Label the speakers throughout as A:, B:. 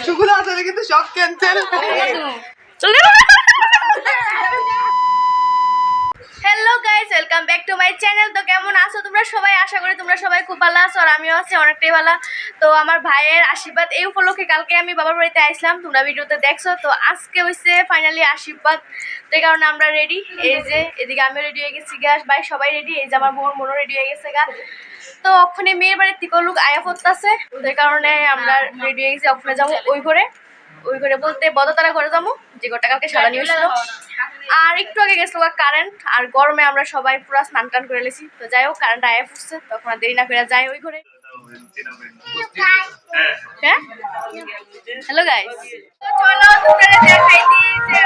A: শুকুলা আসলে কিন্তু সব cancel.
B: Hello guys, welcome back to my channel. তো কেমন আছো তোমরা সবাই? আশা করি তোমরা সবাই খুব ভালো আছো, আর আমিও আছি অনেকটাই ভালো। তো আমার ভাইয়ের আশীর্বাদ এই উপলক্ষে কালকে আমি বাবার বাড়িতে আসলাম, তোমরা ভিডিওতে দেখছো। তো আজকে হচ্ছে ফাইনালি আশীর্বাদ, তো এই কারণে আমরা রেডি। এই যে এদিকে আমিও রেডি হয়ে গেছি গা, ভাই সবাই রেডি। এই যে আমার বোনও রেডি হয়ে গেছে গা। তো ওখানে মেয়ের বাড়ির থেকে লোক আয়া পড়তেছে, এই কারণে আমরা রেডি হয়ে গেছি। ওখানে যাবো ওই ঘরে বলতে বদতারা ঘরে যাবো, যে ঘরটা কালকে সাজানো হয়েছিল। আর একটু আগে গেছিল কারেন্ট, আর গরমে আমরা সবাই পুরো স্নান টান করে লেছি। তো যাই হোক, কারেন্ট আয়া পড়ছে, তখন আর দেরি না করে যাই ওই ঘরে। হ্যাঁ, হ্যালো গাইস, চলো তোমরা দেখাই দিই যে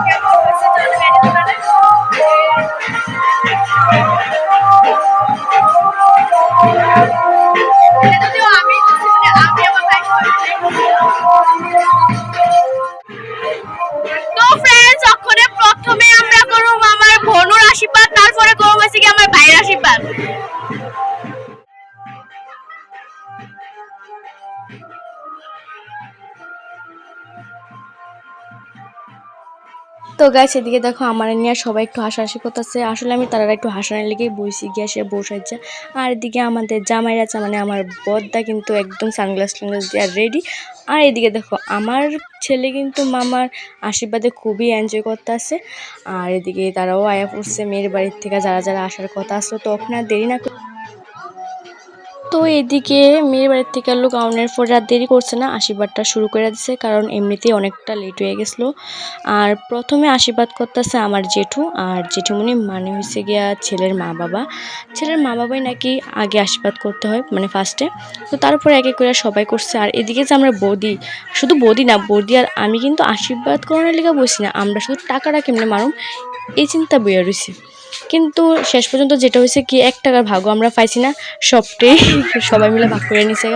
B: কেমন হচ্ছে। চলো মেরে যদিও আমি আমার ভাই তো ফ্রেন্ডস, ওখানে প্রথমে আমরা করব আমার বোনের আশীর্বাদ, তারপরে করব হচ্ছে কি আমার ভাইয়ের আশীর্বাদ।
C: তো গাইস, এদিকে দেখো আমার নিয়ে সবাই একটু হাসাহাসি করতেছে। আসলে আমি তারা একটু হাসানোর লেগেই বইছি গিয়ে সে বসাইছে। আর এদিকে আমাদের জামাইরা মানে আমার বদ্দা কিন্তু একদম সানগ্লাস দিয়ে রেডি। আর এদিকে দেখো আমার ছেলে কিন্তু মামার আশীর্বাদে খুবই এনজয় করতে আছে। আর এদিকে তারাও আয়া পড়ছে মেয়ের বাড়ির থেকে, যারা যারা আসার কথা আসলো। তো ওখানে আর দেরি না তো এদিকে মেয়ের বাড়ির থেকে লোক আউনের পরে আর দেরি করছে না, আশীর্বাদটা শুরু করে দিচ্ছে, কারণ এমনিতেই অনেকটা লেট হয়ে গেছিলো। আর প্রথমে আশীর্বাদ করতেছে আমার জেঠু আর জেঠুমনি, মানে হয়েছে গিয়া ছেলের মা বাবা। ছেলের মা বাবাই নাকি আগে আশীর্বাদ করতে হয়, মানে ফার্স্টে। তো তারপরে এক এক করে সবাই করছে। আর এদিকে যে আমরা বৌদি, শুধু বৌদি না, বৌদি আর আমি কিন্তু আশীর্বাদ করানোর লেগে বসি না, আমরা শুধু টাকাটা কেমনে মারুম এই চিন্তা বইয়া রয়েছি। কিন্তু শেষ পর্যন্ত যেটা হয়েছে কি, 1 টাকার ভাগও আমরা পাইছি না, সবটাই সবাই মিলে ভাগ করে নিছে।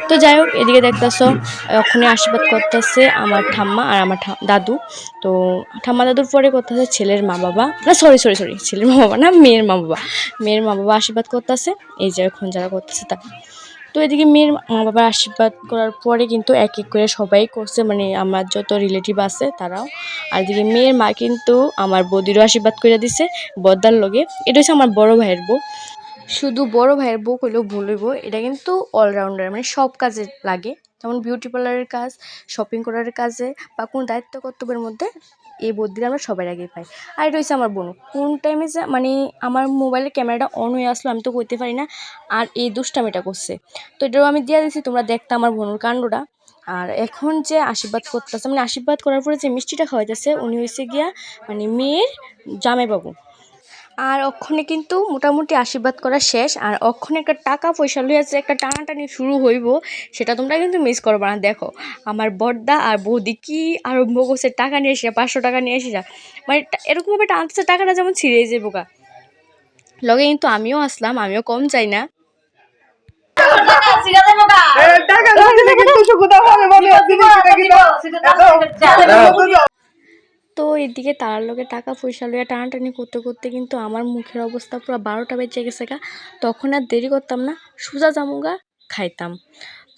C: তো যাই হোক, এদিকে দেখতেছো ওখানে আশীর্বাদ করতেছে আমার ঠাম্মা আর আমার দাদু। তো ঠাম্মা দাদুর পরে করতেছে ছেলের মা বাবা, না সরি ছেলের মা বাবা না, মেয়ের মা বাবা আশীর্বাদ করতেছে। এই যে এখন যারা করতেছে তা। তো এদিকে মেয়ের মা বাবার আশীর্বাদ করার পরে কিন্তু এক এক করে সবাই করছে, মানে আমার যত রিলেটিভ আছে তারাও। আর এদিকে মেয়ের মা কিন্তু আমার বৌদিরও আশীর্বাদ করে দিছে বদ্দার লগে। এটা হচ্ছে আমার বড় ভাইয়ের বউ। শুধু বড় ভাইয়ের বউ কইলেও ভুল হইব, এটা কিন্তু অলরাউন্ডার, মানে সব কাজে লাগে। যেমন বিউটি পার্লারের কাজ, শপিং করার কাজে, বা কোনো দায়িত্ব কর্তব্যের মধ্যে এই বুদ্ধিটা আমরা সবার আগেই পাই। আর এটা হচ্ছে আমার বোন, কোন টাইমে যে মানে আমার মোবাইলের ক্যামেরাটা অন হয়ে আসলো আমি তো করতে পারি না, আর এই দুষ্টামিটা করছে। তো এটাও আমি দিয়ে দিচ্ছি, তোমরা দেখতে আমার বোনের কাণ্ডটা। আর এখন যে আশীর্বাদ করতেছে, মানে আশীর্বাদ করার পরে যে মিষ্টিটা খাওয়াইতেছে, উনি হয়েছে গিয়া মানে মেয়ের জামাইবাবু। আর অক্ষণে কিন্তু মোটামুটি আশীর্বাদ করা শেষ। আর অক্ষণে একটা টাকা পয়সা লইয়াছে, একটা টানাটানি শুরু হইব, সেটা তোমরা কিন্তু মিস করবা না। দেখো আমার বড়দা আর বৌদি কি আরম্ভ করছে, টাকা নিয়ে এসে 500 টাকা নিয়ে এসে, মানে এরকমভাবে টানতেছে টাকাটা যেমন ছিঁড়ে যাবো গা। লগে কিন্তু আমিও আসলাম, আমিও কম চাই না। তো এদিকে তার লগে টাকা পয়সা লইয়া টানাটানি করতে করতে কিন্তু আমার মুখের অবস্থা পুরো 12টা বেজে গেছে গা। তখন আর দেরি করতাম না, সোজা জামুগা খাইতাম।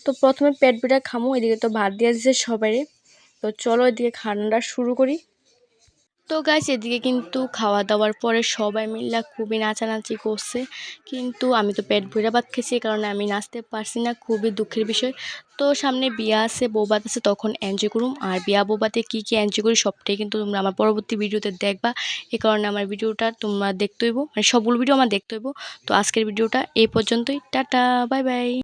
C: তো প্রথমে পেট বিটা খামো, এদিকে তো ভাত দিয়ে দিছে সবাই। তো চলো এদিকে খান্ডা শুরু করি। তো গাইস, এদিকে কিন্তু খাওয়া দাওয়ার পরে সবাই মিলে খুবই নাচানাচি করছে, কিন্তু আমি তো পেট ভরে ভাত খেয়েছি, এই কারণে আমি নাচতে পারছি না, খুবই দুঃখের বিষয়। তো সামনে বিয়া আছে, বৌবাত আছে, তখন এনজয় করুম। আর বিয়া বৌবাতে কী কী এনজয় করি সবটাই কিন্তু তোমরা আমার পরবর্তী ভিডিওতে দেখবা। এই কারণে আমার ভিডিওটা তোমরা দেখতে হইব, মানে সবগুলো ভিডিও আমার দেখতে হইব। তো আজকের ভিডিওটা এই পর্যন্তই, টাটা বাই বাই।